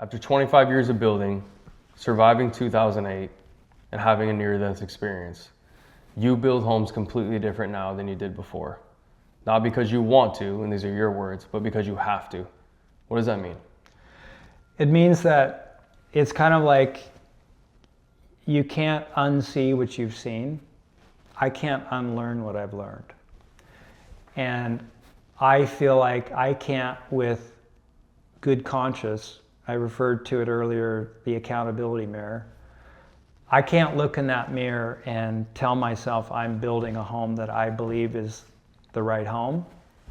After 25 years of building, surviving 2008, and having a near-death experience, you build homes completely different now than you did before. Not because you want to, and these are your words, but because you have to. What does that mean? It means that it's kind of like you can't unsee what you've seen. I can't unlearn what I've learned. And I feel like I can't, with good conscience, I referred to it earlier, the accountability mirror. I can't look in that mirror and tell myself I'm building a home that I believe is the right home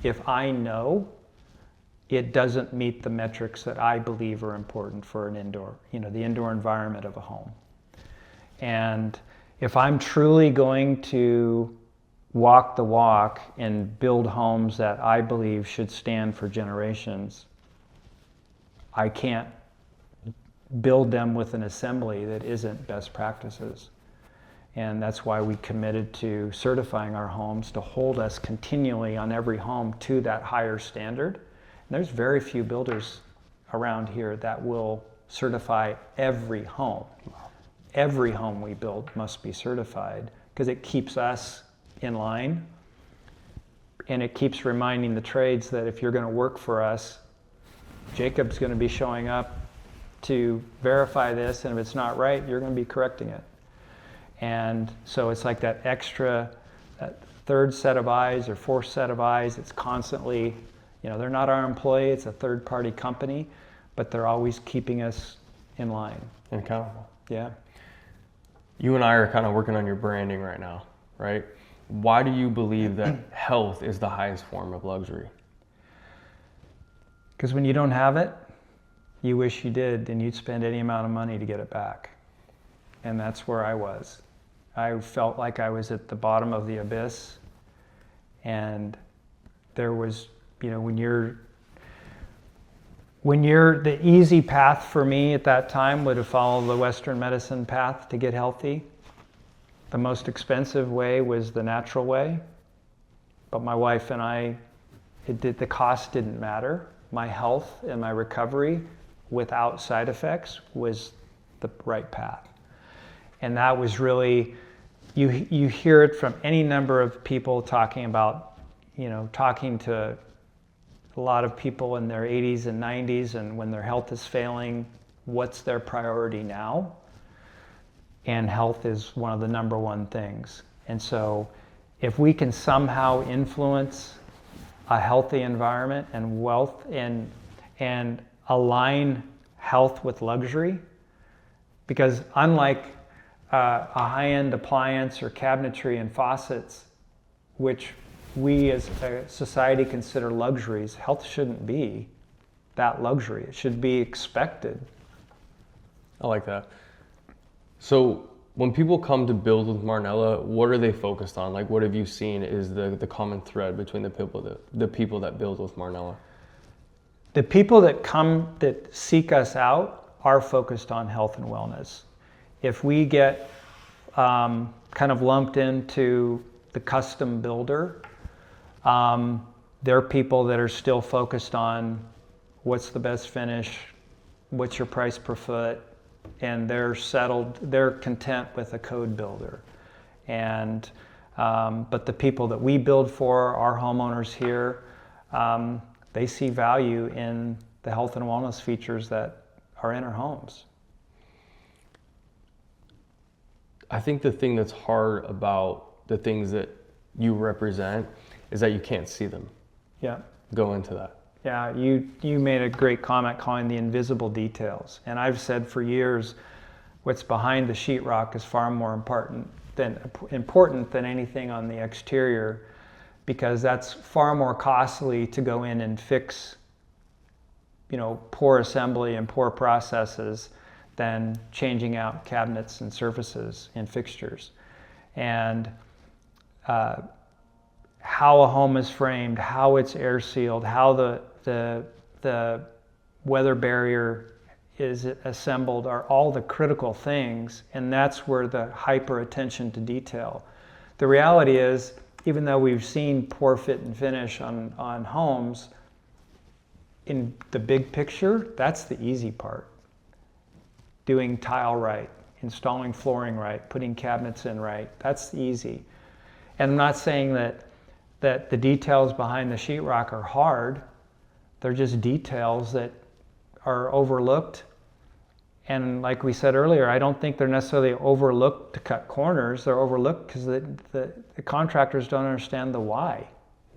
if I know it doesn't meet the metrics that I believe are important for an indoor, the indoor environment of a home. And if I'm truly going to walk the walk and build homes that I believe should stand for generations, I can't build them with an assembly that isn't best practices. And that's why we committed to certifying our homes to hold us continually on every home to that higher standard. And there's very few builders around here that will certify every home. Every home we build must be certified because it keeps us in line, and it keeps reminding the trades that if you're going to work for us, Jacob's going to be showing up to verify this, and if it's not right, you're going to be correcting it. And so it's like that extra, that third set of eyes or fourth set of eyes. It's constantly, they're not our employee, it's a third-party company, but they're always keeping us in line. And accountable. Yeah. You and I are kind of working on your branding right now, right? Why do you believe that health is the highest form of luxury? Because when you don't have it, you wish you did, and you'd spend any amount of money to get it back. And that's where I was. I felt like I was at the bottom of the abyss, and there was, when you're the easy path for me at that time would have followed the Western medicine path to get healthy. The most expensive way was the natural way, but my wife and I, the cost didn't matter. My health and my recovery without side effects was the right path. And that was really, you hear it from any number of people talking about, talking to a lot of people in their 80s and 90s, and when their health is failing, what's their priority now? And health is one of the number one things. And so if we can somehow influence a healthy environment and wealth and align health with luxury, because unlike a high-end appliance or cabinetry and faucets, which we as a society consider luxuries, health shouldn't be that luxury. It should be expected. I like that. So when people come to build with Marnella, what are they focused on? Like, what have you seen is the common thread between the people that build with Marnella? The people that seek us out are focused on health and wellness. If we get kind of lumped into the custom builder, there are people that are still focused on what's the best finish, what's your price per foot, and they're content with a code builder. And but the people that we build for, our homeowners here, they see value in the health and wellness features that are in our homes. I think the thing that's hard about the things that you represent is that you can't see them. Yeah. Go into that. Yeah, you made a great comment calling the invisible details. And I've said for years, what's behind the sheetrock is far more important than anything on the exterior, because that's far more costly to go in and fix, poor assembly and poor processes than changing out cabinets and surfaces and fixtures. And how a home is framed, how it's air sealed, how the weather barrier is assembled are all the critical things, and that's where the hyper attention to detail. The reality is, even though we've seen poor fit and finish on homes, in the big picture, that's the easy part. doing tile right, installing flooring right, putting cabinets in right. That's easy. And I'm not saying that the details behind the sheetrock are hard. They're just details that are overlooked. And like we said earlier, I don't think they're necessarily overlooked to cut corners. They're overlooked because the contractors don't understand the why.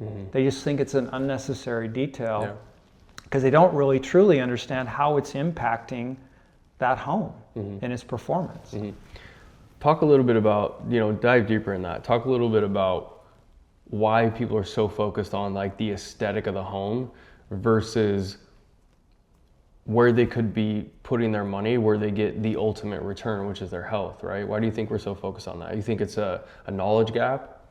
Mm-hmm. They just think it's an unnecessary detail because they don't really truly understand how it's impacting that home and its performance. Mm-hmm. Talk a little bit about, dive deeper in that. Talk a little bit about why people are so focused on like the aesthetic of the home versus where they could be putting their money, where they get the ultimate return, which is their health, right? Why do you think we're so focused on that? You think it's a knowledge gap?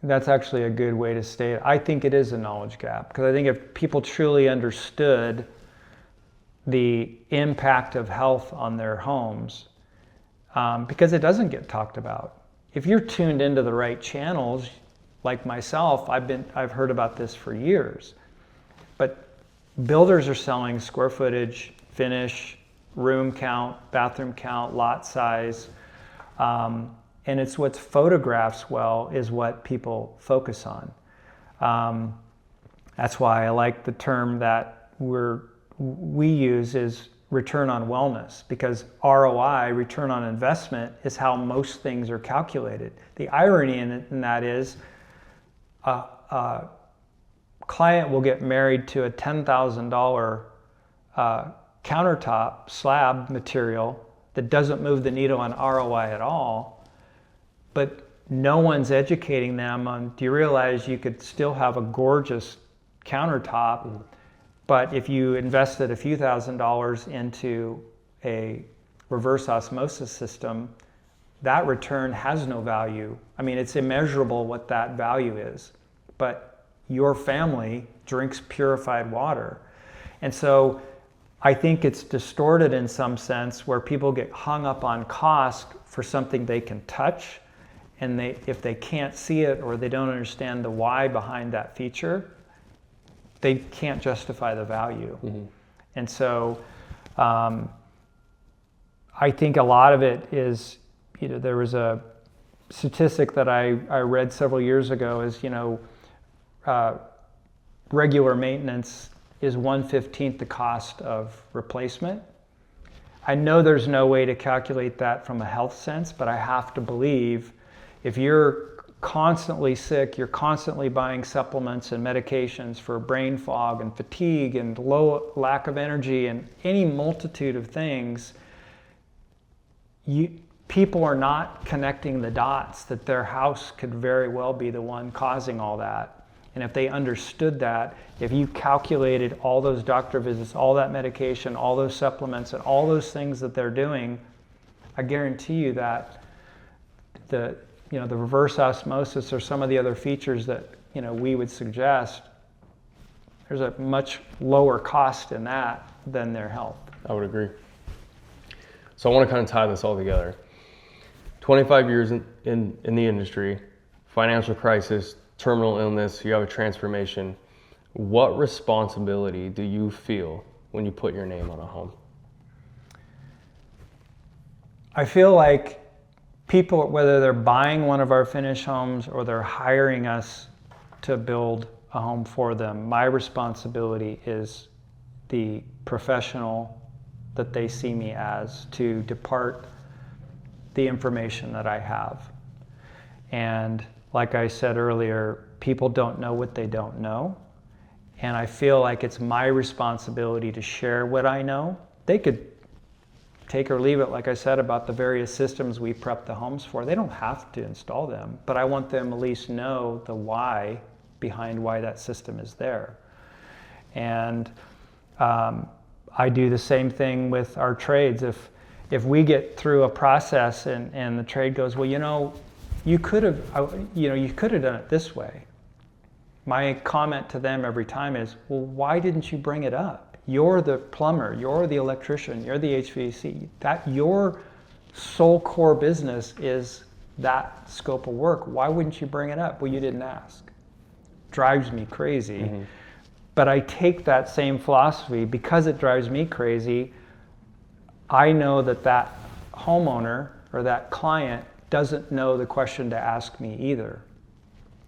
That's actually a good way to state it. I think it is a knowledge gap, because I think if people truly understood the impact of health on their homes, because it doesn't get talked about. If you're tuned into the right channels, like myself, I've heard about this for years. But builders are selling square footage, finish, room count, bathroom count, lot size, and it's what's photographs well is what people focus on. That's why I like the term that we use is return on wellness, because ROI, return on investment, is how most things are calculated. The irony in that is a client will get married to a $10,000 countertop slab material that doesn't move the needle on ROI at all, but no one's educating them on, do you realize you could still have a gorgeous countertop, but if you invested a few $1,000s into a reverse osmosis system, that return has no value. I mean, it's immeasurable what that value is, but your family drinks purified water. And so I think it's distorted in some sense, where people get hung up on cost for something they can touch, and if they can't see it or they don't understand the why behind that feature, they can't justify the value. Mm-hmm. And so I think a lot of it is, there was a statistic that I read several years ago is, regular maintenance is 1/15 the cost of replacement. I know there's no way to calculate that from a health sense, but I have to believe if you're constantly sick, you're constantly buying supplements and medications for brain fog and fatigue and lack of energy and any multitude of things, people are not connecting the dots that their house could very well be the one causing all that. And if they understood that, if you calculated all those doctor visits, all that medication, all those supplements, and all those things that they're doing, I guarantee you that the reverse osmosis or some of the other features that we would suggest, there's a much lower cost in that than their health. I would agree. So I want to kind of tie this all together. 25 years in the industry, financial crisis, terminal illness, you have a transformation. What responsibility do you feel when you put your name on a home? I feel like people, whether they're buying one of our finished homes or they're hiring us to build a home for them, my responsibility is the professional that they see me as, to depart the information that I have. And like I said earlier, people don't know what they don't know. And I feel like it's my responsibility to share what I know. They could take or leave it, like I said, about the various systems we prep the homes for. They don't have to install them, but I want them at least know the why behind why that system is there. And I do the same thing with our trades. If we get through a process and the trade goes, well, you could have done it this way. My comment to them every time is, well, why didn't you bring it up? You're the plumber, you're the electrician, you're the HVAC. Your sole core business is that scope of work. Why wouldn't you bring it up? Well, you didn't ask. Drives me crazy. Mm-hmm. But I take that same philosophy because it drives me crazy. I know that that homeowner or that client doesn't know the question to ask me either.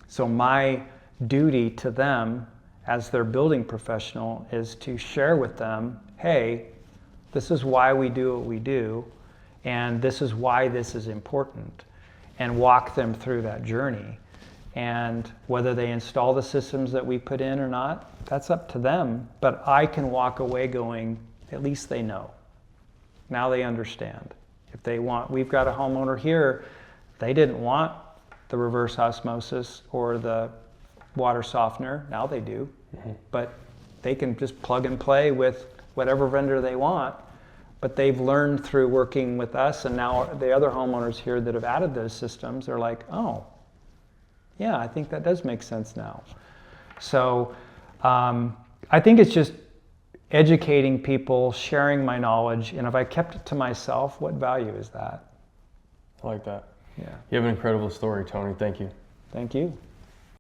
So my duty to them as their building professional is to share with them, hey, this is why we do what we do, and this is why this is important, and walk them through that journey. And whether they install the systems that we put in or not, that's up to them. But I can walk away going, at least they know. Now they understand. If they want, we've got a homeowner here, they didn't want the reverse osmosis or the water softener. Now they do. Mm-hmm. But they can just plug and play with whatever vendor they want. But they've learned through working with us, and now the other homeowners here that have added those systems are like, oh, yeah, I think that does make sense now. So I think it's just educating people, sharing my knowledge, and if I kept it to myself, what value is that? I like that. Yeah. You have an incredible story, Tony. Thank you. Thank you.